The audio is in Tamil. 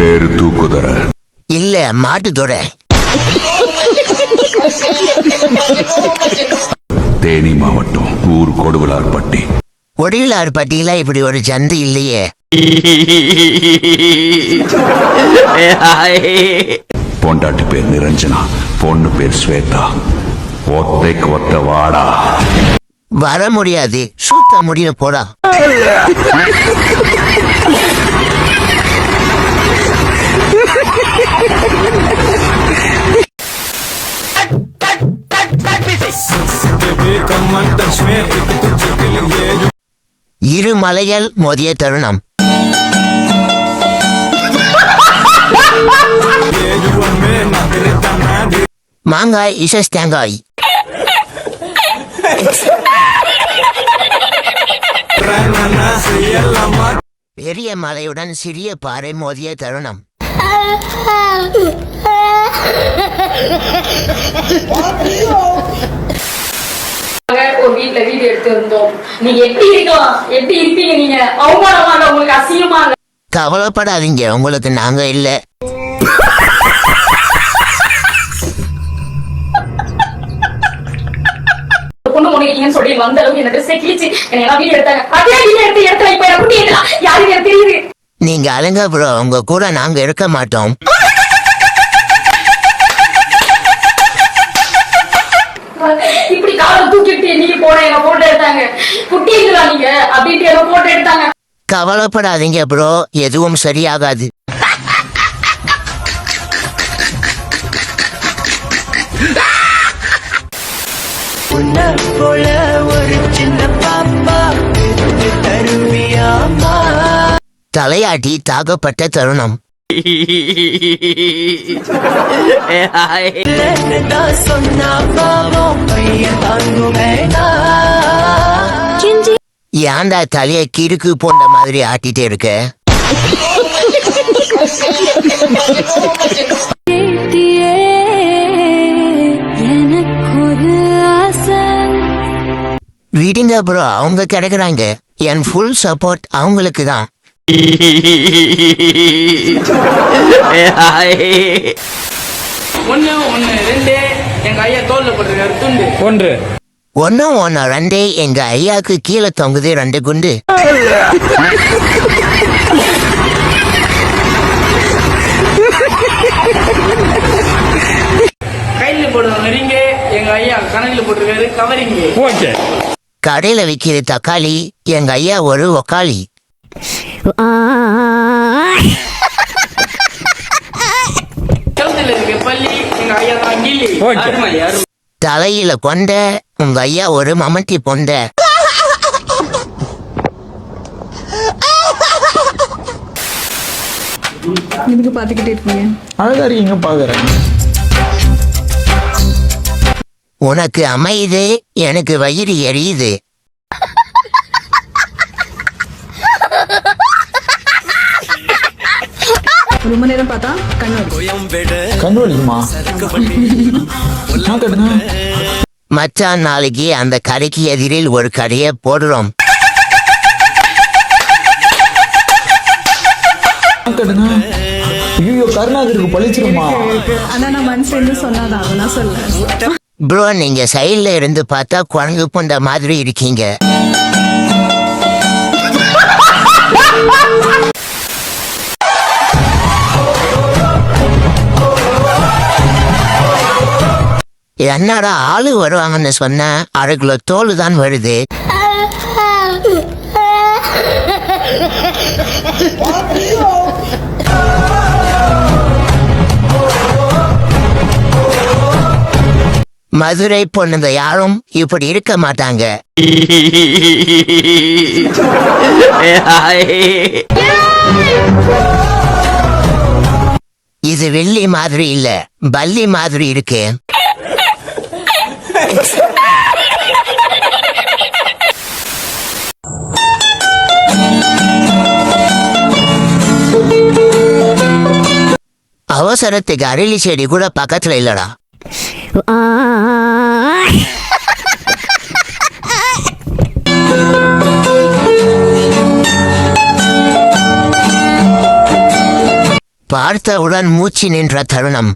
பேரு தூக்குதர இல்ல மாட்டுத்தொட. தேனி மாவட்டம் ஊர் கொடுவிலார்பட்டி. கொடுவிலார்பட்டியில இப்படி ஒரு சந்து இல்லையே. பொண்டாட்டி பேர் நிரஞ்சனா, பொண்ணு பேர் ஸ்வேதா. ஒத்தைக்கு ஒத்த வாடா. வர முடியாது, சுத்த முடியும் போடா. இரு மலைகள் மோதிய தருணம். மாங்காய் இசஸ் தேங்காய். பெரிய மலையுடன் சிறிய பாறை மோதிய தருணம். ஒரு வீட்ல வீடு எடுத்து இருந்தோம். நீங்க எப்படி இருக்கலாம், எப்படி இருப்பீங்க, நீங்க அவமானமாக, உங்களுக்கு அசிங்கமாக. கவலைப்படாதீங்க, உங்களுக்கு நாங்க இல்ல. பொண்ணு முனைக்கீங்கன்னு சொல்லி வந்த அளவுக்கு என்ன ட்ரெஸ் கிழிச்சு என்ன வீடு எடுத்தாங்க. அதே வீடு எடுத்து இடத்துல இப்ப எப்படி யாருக்கு எனக்கு தெரியுது. நீங்க அலங்க ப்ரோ, உங்க கூட நாங்க இருக்க மாட்டோம். இப்படி காலை தூக்கிட்டு நீங்க போன என்ன போட்டோ எடுத்தாங்க. குட்டிங்களா நீங்க அப்படின்ட்டு என்ன போட்டோ எடுத்தாங்க. கவலைப்படாதீங்க ப்ரோ, எதுவும் சரியாகாது. தலையாட்டி தாக்கப்பட்ட தருணம். ஏன்டா தலைய கிறுக்கு போன்ற மாதிரி ஆட்டிட்டு இருக்க? விடுங்க ப்ரோ, அவங்க கிடைக்கிறாங்க. என் ஃபுல் சப்போர்ட் அவங்களுக்கு தான். ஒன்னு ரெண்டே எங்க ஐயாக்கு கீழே தொங்குது 2 குண்டு. கடையில விக்கிற தக்காளி, எங்க ஐயா ஒரு ஒக்காளி. தலையில கொண்ட உங்க ஐயா ஒரு மமட்டி பொண்ட. இதுக்கு பாத்துக்கிட்டே இருக்கீங்க. அழகா இருக்கீங்க பாக்குறேன். உனக்கு அமையுது, எனக்கு வயிறு எரியுது. ரொம்ப நேரம் பார்த்தா கண்ணு வலிக்குமா? மச்சான், நாளைக்கு அந்த கடைக்கு எதிரில் ஒரு கடையை போடுறோம். கருணாகருக்கு பழிச்சிருமா? அதான் நான் மனசுல சொன்னாதான் நான் சொல்ல. ப்ரோ, நீங்க சைட்ல இருந்து பார்த்தா குரங்கு போன்ற மாதிரி இருக்கீங்க. என்னடா ஆளு வருவாங்கன்னு சொன்ன, 1/2 கிலோ தோல் தான் வருது. மதுரை பொண்ணுங்க யாரும் இப்படி இருக்க மாட்டாங்க. இது வெள்ளி மாதிரி இல்ல, பல்லி மாதிரி இருக்கு. அவசரத்துக்கு அரளி செடி கூட பக்கத்துல இல்லடா. பார்த்தவுடன் மூச்சு நின்ற தருணம்.